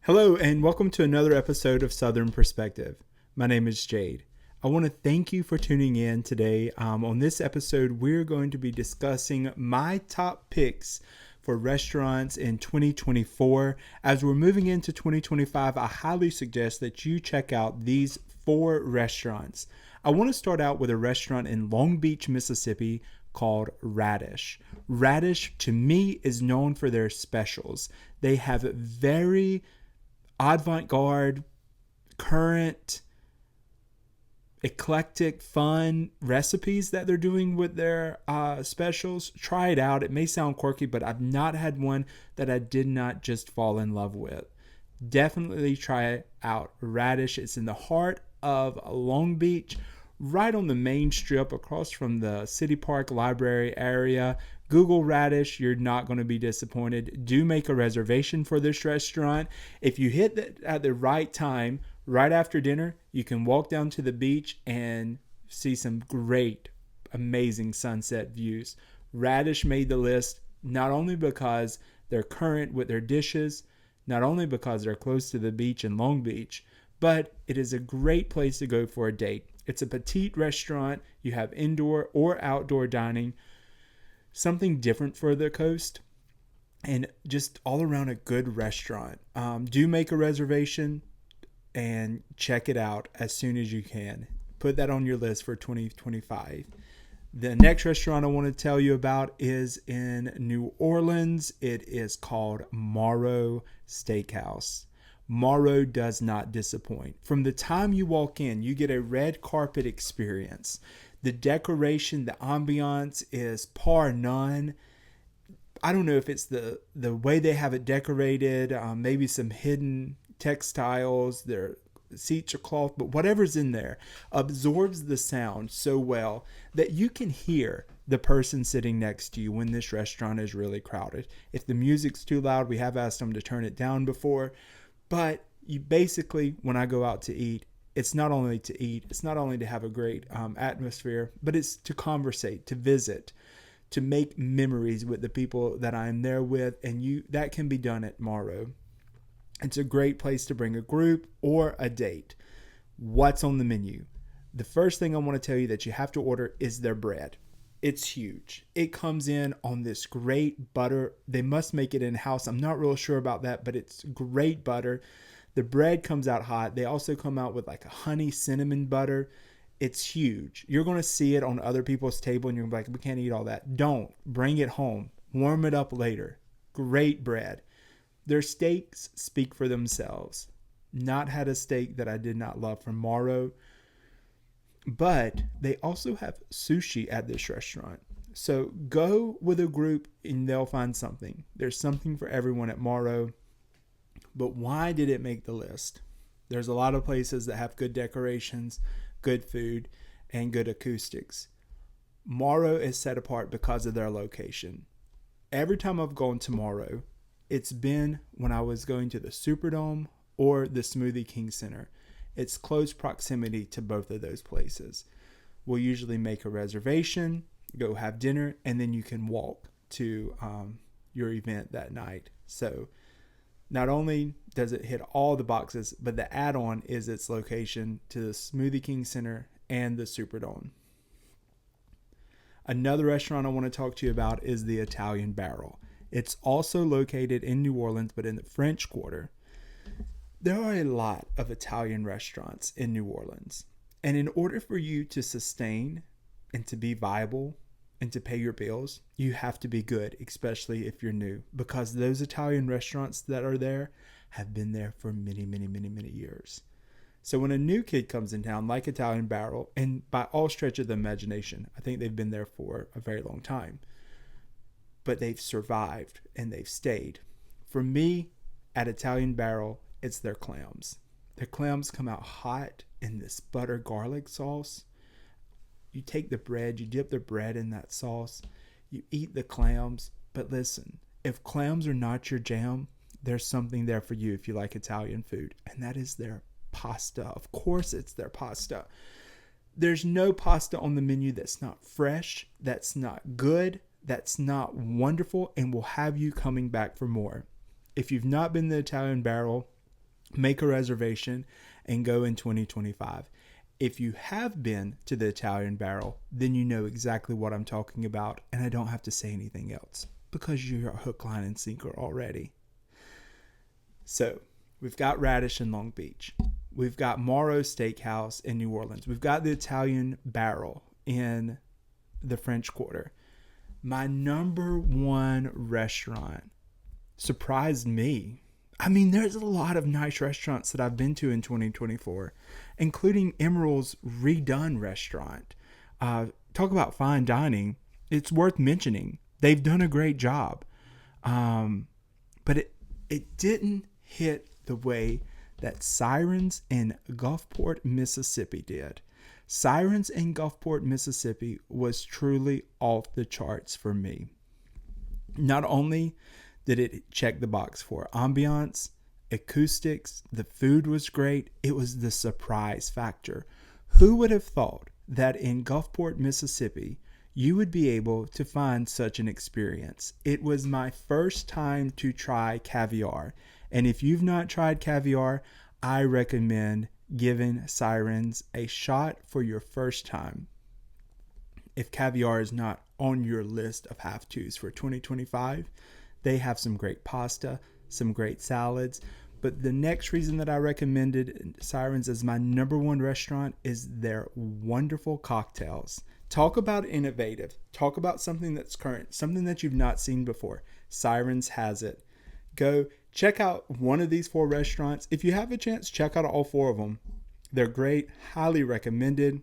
Hello, and welcome to another episode of Southern Perspective. My name is Jade. I want to thank you for tuning in today. On this episode, we're going to be discussing my top picks for restaurants in 2024. As we're moving into 2025, I highly suggest that you check out these 4 restaurants. I want to start out with a restaurant in Long Beach, Mississippi called Radish. Radish, to me, is known for their specials. They have very avant-garde, current, eclectic, fun recipes that they're doing with their specials. Try it out. It may sound quirky, but I've not had one that I did not just fall in love with. Definitely try it out. Radish. It's in the heart of Long Beach, right on the main strip across from the City Park Library area. Google Radish. You're not going to be disappointed. Do make a reservation for this restaurant. If you hit that at the right time, right after dinner, you can walk down to the beach and see some great, amazing sunset views. Radish made the list not only because they're current with their dishes, not only because they're close to the beach in Long Beach, but it is a great place to go for a date. It's a petite restaurant. You have indoor or outdoor dining, something different for the coast, and just all around a good restaurant. Do make a reservation and check it out as soon as you can. Put that on your list for 2025. The next restaurant I want to tell you about is in New Orleans. It is called Morrow Steakhouse. Morrow does not disappoint. From the time you walk in, you get a red carpet experience. The decoration, the ambiance is par none. I don't know if it's the way they have it decorated, maybe some hidden textiles, their seats are cloth, but whatever's in there absorbs the sound so well that you can hear the person sitting next to you when this restaurant is really crowded. If the music's too loud, we have asked them to turn it down before, but you basically, when I go out to eat, it's not only to eat, it's not only to have a great atmosphere, but it's to conversate, to visit, to make memories with the people that I'm there with, and that can be done at Morrow. It's a great place to bring a group or a date. What's on the menu? The first thing I want to tell you that you have to order is their bread. It's huge. It comes in on this great butter. They must make it in-house. I'm not real sure about that, but it's great butter. The bread comes out hot. They also come out with like a honey cinnamon butter. It's huge. You're going to see it on other people's table and you're going to be like, we can't eat all that. Don't. Bring it home. Warm it up later. Great bread. Their steaks speak for themselves. Not had a steak that I did not love from Morrow. But they also have sushi at this restaurant. So go with a group and they'll find something. There's something for everyone at Morrow. But why did it make the list? There's a lot of places that have good decorations, good food, and good acoustics. Morrow is set apart because of their location. Every time I've gone to Morrow, it's been when I was going to the Superdome or the Smoothie King Center. It's close proximity to both of those places. We'll usually make a reservation, go have dinner, and then you can walk to your event that night. So not only does it hit all the boxes, but the add-on is its location to the Smoothie King Center and the Superdome. Another restaurant I want to talk to you about is the Italian Barrel. It's also located in New Orleans, but in the French Quarter. There are a lot of Italian restaurants in New Orleans. And in order for you to sustain and to be viable and to pay your bills, you have to be good, especially if you're new. Because those Italian restaurants that are there have been there for many, many, many, many years. So when a new kid comes in town, like Italian Barrel, and by all stretch of the imagination, I think they've been there for a very long time. But they've survived and they've stayed. For me, at Italian Barrel, it's their clams. Their clams come out hot in this butter garlic sauce. You take the bread, you dip the bread in that sauce, you eat the clams. But listen, if clams are not your jam, there's something there for you if you like Italian food, and that is their pasta. Of course, it's their pasta. There's no pasta on the menu that's not fresh, that's not good, that's not wonderful, and will have you coming back for more. If you've not been to the Italian Barrel, make a reservation and go in 2025. If you have been to the Italian Barrel, then you know exactly what I'm talking about, and I don't have to say anything else because you're a hook, line, and sinker already. So we've got Radish in Long Beach. We've got Morrow's Steakhouse in New Orleans. We've got the Italian Barrel in the French Quarter. My number one restaurant surprised me. I mean, there's a lot of nice restaurants that I've been to in 2024, including Emerald's redone restaurant. Talk about fine dining. It's worth mentioning. They've done a great job. But it didn't hit the way that Sirens in Gulfport, Mississippi did. Sirens in Gulfport, Mississippi was truly off the charts for me. Not only did it check the box for ambiance, acoustics, the food was great, it was the surprise factor. Who would have thought that in Gulfport, Mississippi, you would be able to find such an experience? It was my first time to try caviar. And if you've not tried caviar, I recommend giving Sirens a shot for your first time. If caviar is not on your list of have-tos for 2025, they have some great pasta, some great salads. But the next reason that I recommended Sirens as my number one restaurant is their wonderful cocktails. Talk about innovative. Talk about something that's current, something that you've not seen before. Sirens has it. Go check out one of these 4 restaurants. If you have a chance, check out all 4 of them. They're great, highly recommended,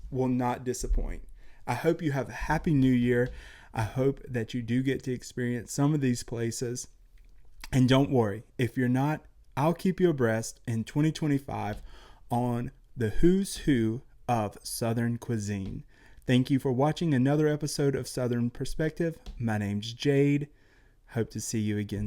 will not disappoint. I hope you have a happy new year. I hope that you do get to experience some of these places. And don't worry, if you're not, I'll keep you abreast in 2025 on the who's who of Southern cuisine. Thank you for watching another episode of Southern Perspective. My name's Jade. Hope to see you again.